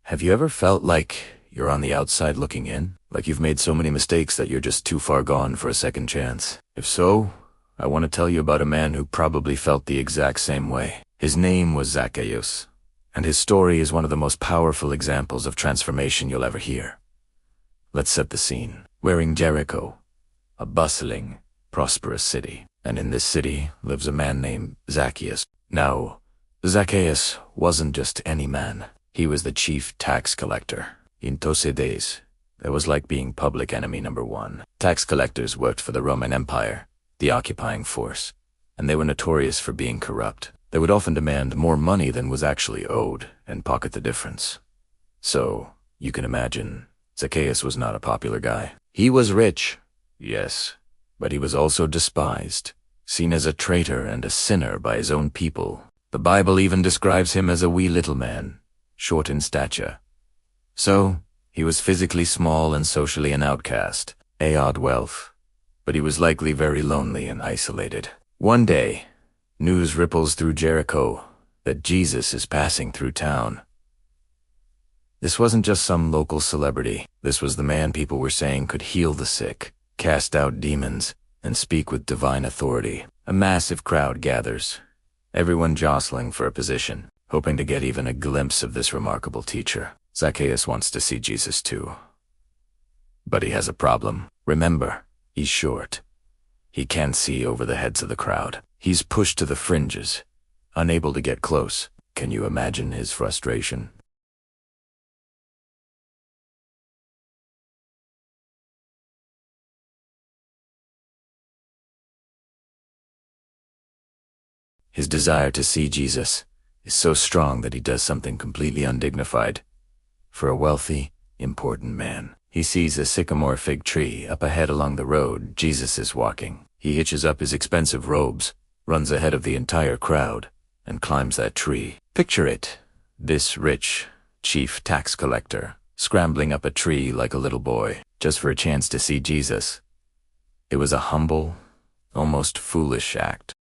Have you ever felt like you're on the outside looking in? Like you've made so many mistakes that you're just too far gone for a second chance? If so, I want to tell you about a man who probably felt the exact same way. His name was Zacchaeus, and his story is one of the most powerful examples of transformation you'll ever hear. Let's set the scene. We're in Jericho, a bustling, prosperous city, and in this city lives a man named Zacchaeus. Now, Zacchaeus wasn't just any man. He was the chief tax collector. In those days, it was like being public enemy number one. Tax collectors worked for the Roman Empire, the occupying force, and they were notorious for being corrupt. They would often demand more money than was actually owed and pocket the difference. So, you can imagine, Zacchaeus was not a popular guy. He was rich, yes, but he was also despised, seen as a traitor and a sinner by his own people. The Bible even describes him as a wee little man, short in stature. So, he was physically small and socially an outcast, a odd wealth, but he was likely very lonely and isolated. One day, news ripples through Jericho that Jesus is passing through town. This wasn't just some local celebrity. This was the man people were saying could heal the sick, cast out demons, and speak with divine authority. A massive crowd gathers, everyone jostling for a position, hoping to get even a glimpse of this remarkable teacher. Zacchaeus wants to see Jesus too. But he has a problem. Remember, he's short. He can't see over the heads of the crowd. He's pushed to the fringes, unable to get close. Can you imagine his frustration? His desire to see Jesus is so strong that he does something completely undignified. For a wealthy, important man, he sees a sycamore fig tree up ahead along the road Jesus is walking. He hitches up his expensive robes, runs ahead of the entire crowd, and climbs that tree. Picture it, this rich, chief tax collector, scrambling up a tree like a little boy, just for a chance to see Jesus. It was a humble, almost foolish act.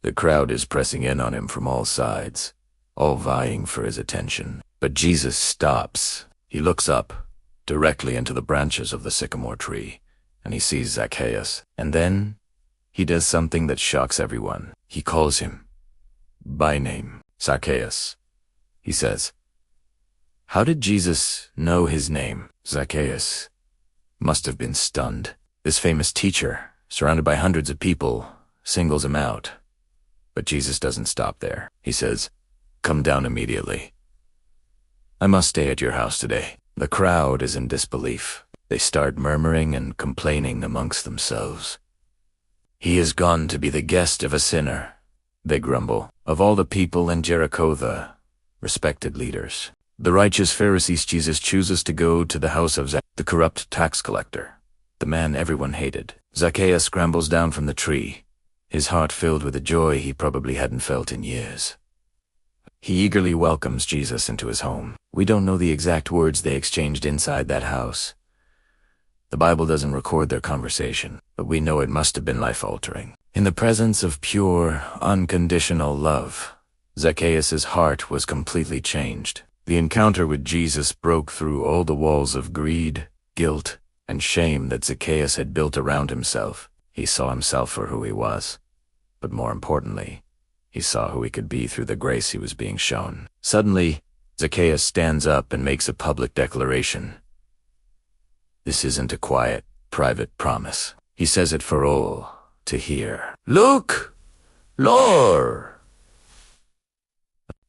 The crowd is pressing in on him from all sides, all vying for his attention. But Jesus stops. He looks up, directly into the branches of the sycamore tree, and he sees Zacchaeus. And then, he does something that shocks everyone. He calls him by name. Zacchaeus, he says. How did Jesus know his name? Zacchaeus must have been stunned. This famous teacher, surrounded by hundreds of people, singles him out. But Jesus doesn't stop there. He says, "Come down immediately. I must stay at your house today." The crowd is in disbelief. They start murmuring and complaining amongst themselves. "He is gone to be the guest of a sinner," they grumble. Of all the people in Jericho, the respected leaders, the righteous Pharisees, Jesus chooses to go to the house of the corrupt tax collector, the man everyone hated. Zacchaeus scrambles down from the tree, his heart filled with a joy he probably hadn't felt in years. He eagerly welcomes Jesus into his home. We don't know the exact words they exchanged inside that house. The Bible doesn't record their conversation, but we know it must have been life-altering. In the presence of pure, unconditional love, Zacchaeus' heart was completely changed. The encounter with Jesus broke through all the walls of greed, guilt, and shame that Zacchaeus had built around himself. He saw himself for who he was. But more importantly, he saw who he could be through the grace he was being shown. Suddenly, Zacchaeus stands up and makes a public declaration. This isn't a quiet, private promise. He says it for all to hear. "Look, Lord!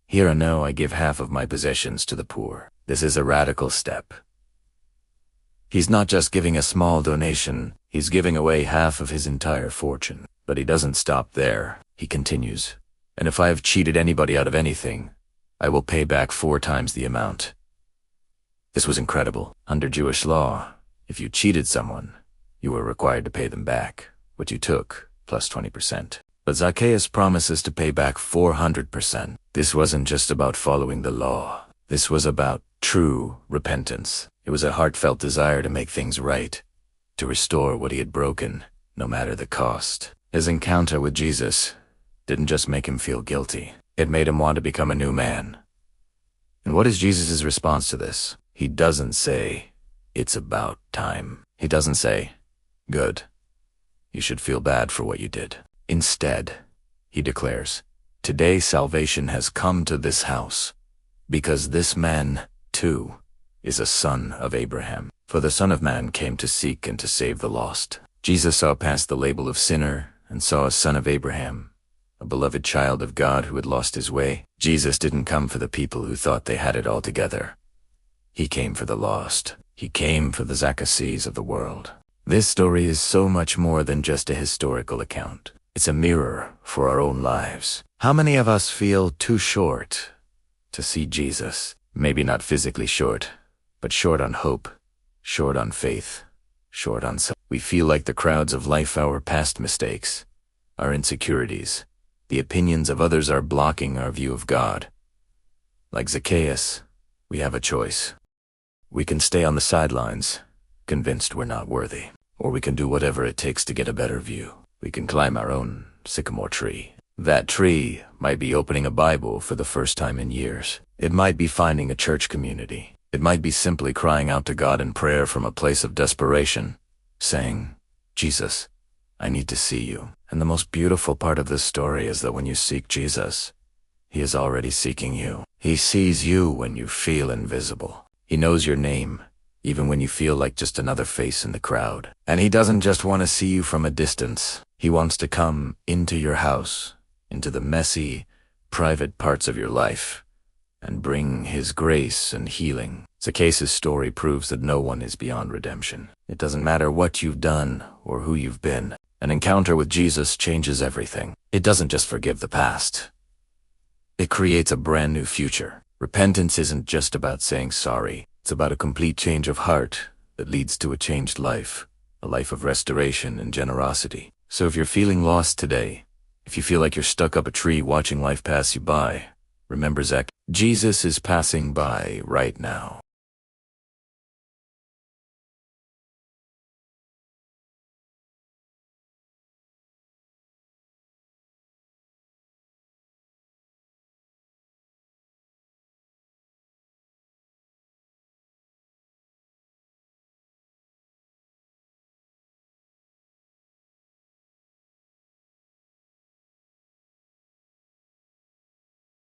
Here and now I give half of my possessions to the poor." This is a radical step. He's not just giving a small donation, he's giving away half of his entire fortune. But he doesn't stop there. He continues, "And if I have cheated anybody out of anything, I will pay back 4 times the amount." This was incredible. Under Jewish law, if you cheated someone, you were required to pay them back what you took, plus 20%. But Zacchaeus promises to pay back 400%. This wasn't just about following the law. This was about true repentance. It was a heartfelt desire to make things right, to restore what he had broken, no matter the cost. His encounter with Jesus didn't just make him feel guilty. It made him want to become a new man. And what is Jesus' response to this? He doesn't say, "It's about time." He doesn't say, "Good. You should feel bad for what you did." Instead, he declares, "Today salvation has come to this house, because this man, too, is a son of Abraham. For the Son of Man came to seek and to save the lost." Jesus saw past the label of sinner and saw a son of Abraham, a beloved child of God who had lost his way. Jesus didn't come for the people who thought they had it all together. He came for the lost. He came for the Zacchaeus of the world. This story is so much more than just a historical account. It's a mirror for our own lives. How many of us feel too short to see Jesus? Maybe not physically short, but short on hope, short on faith, short on self. We feel like the crowds of life, our past mistakes, our insecurities, the opinions of others are blocking our view of God. Like Zacchaeus, we have a choice. We can stay on the sidelines, convinced we're not worthy, or we can do whatever it takes to get a better view. We can climb our own sycamore tree. That tree might be opening a Bible for the first time in years. It might be finding a church community. It might be simply crying out to God in prayer from a place of desperation, saying, "Jesus, I need to see you." And the most beautiful part of this story is that when you seek Jesus, he is already seeking you. He sees you when you feel invisible. He knows your name, even when you feel like just another face in the crowd. And he doesn't just want to see you from a distance. He wants to come into your house, into the messy, private parts of your life, and bring his grace and healing. Zacchaeus' story proves that no one is beyond redemption. It doesn't matter what you've done or who you've been. An encounter with Jesus changes everything. It doesn't just forgive the past. It creates a brand new future. Repentance isn't just about saying sorry. It's about a complete change of heart that leads to a changed life, a life of restoration and generosity. So if you're feeling lost today, if you feel like you're stuck up a tree watching life pass you by, remember Jesus is passing by right now.